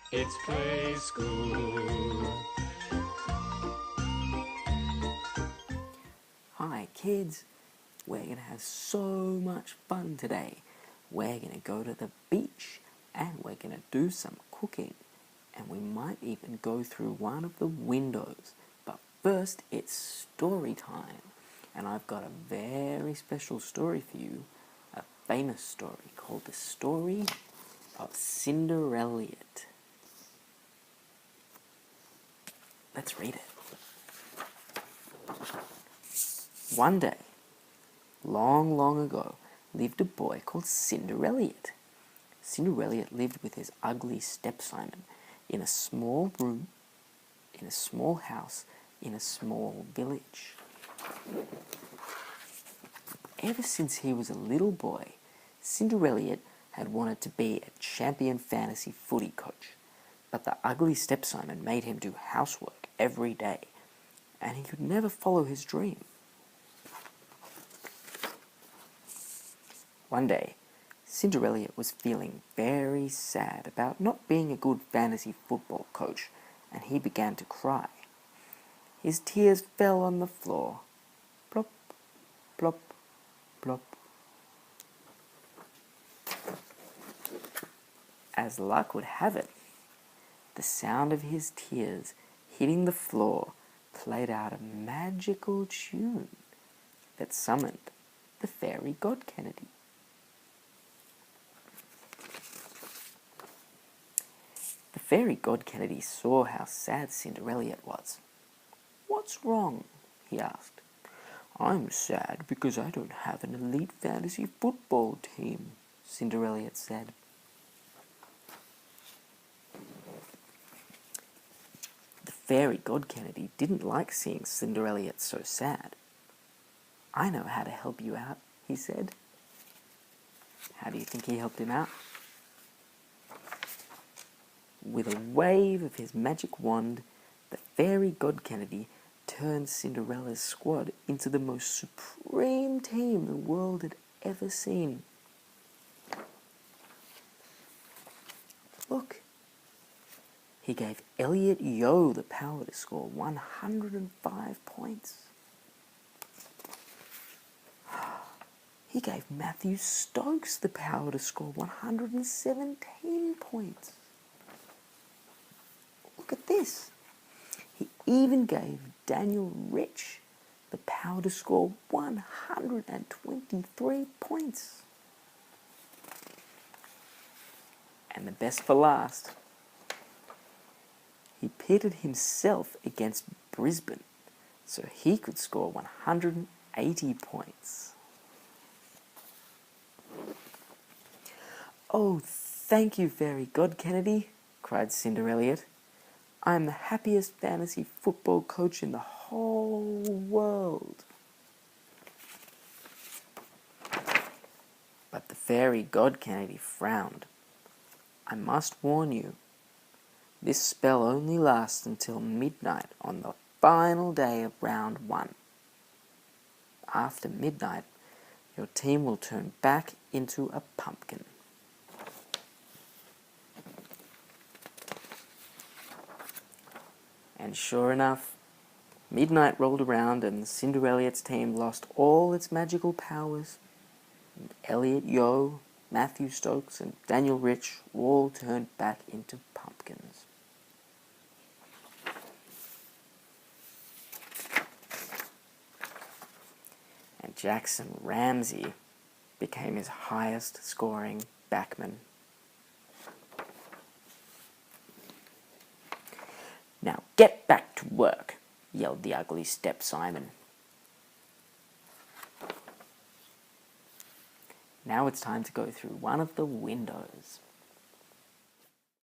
It's play school. Hi kids, we're going to have so much fun today. We're going to go to the beach and we're going to do some cooking. And we might even go through one of the windows. But first, it's story time. And I've got a very special story for you, a famous story called The Story of Cinderelliot. Let's read it. One day, long, long ago, lived a boy called Cinderelliot. Cinderelliot lived with his ugly step-Simon in a small room, in a small house, in a small village. Ever since he was a little boy, Cinderelliot had wanted to be a champion fantasy footy coach, but the ugly step-Simon made him do housework every day, and he could never follow his dream. One day, Cinderelliot was feeling very sad about not being a good fantasy football coach, and he began to cry. His tears fell on the floor. Plop, plop, plop. As luck would have it, the sound of his tears hitting the floor played out a magical tune that summoned the fairy god Kennedy. The fairy god Kennedy saw how sad Cinderelliot was. "What's wrong?" he asked. "I'm sad because I don't have an elite fantasy football team," Cinderelliot said. The fairy god Kennedy didn't like seeing Cinderelliot so sad. "I know how to help you out," he said. How do you think he helped him out? With a wave of his magic wand, the fairy god Kennedy turned Cinderella's squad into the most supreme team the world had ever seen. Look, he gave Elliot Yo the power to score 105 points. He gave Matthew Stokes the power to score 117 points. Look at this. He even gave Daniel Rich the power to score 123 points. And the best for last, he pitted himself against Brisbane so he could score 180 points. "Oh, thank you, fairy god Kennedy," cried Cinderelliot. "I'm the happiest fantasy football coach in the whole world." But the fairy god Kennedy frowned. "I must warn you, this spell only lasts until midnight on the final day of round 1. After midnight, your team will turn back into a pumpkin." And sure enough, midnight rolled around and Cinderelliot's team lost all its magical powers. And Elliot Yo, Matthew Stokes, and Daniel Rich all turned back into pumpkins. And Jackson Ramsey became his highest scoring backman. "Now get back to work," yelled the ugly step-Simon. Now it's time to go through one of the windows.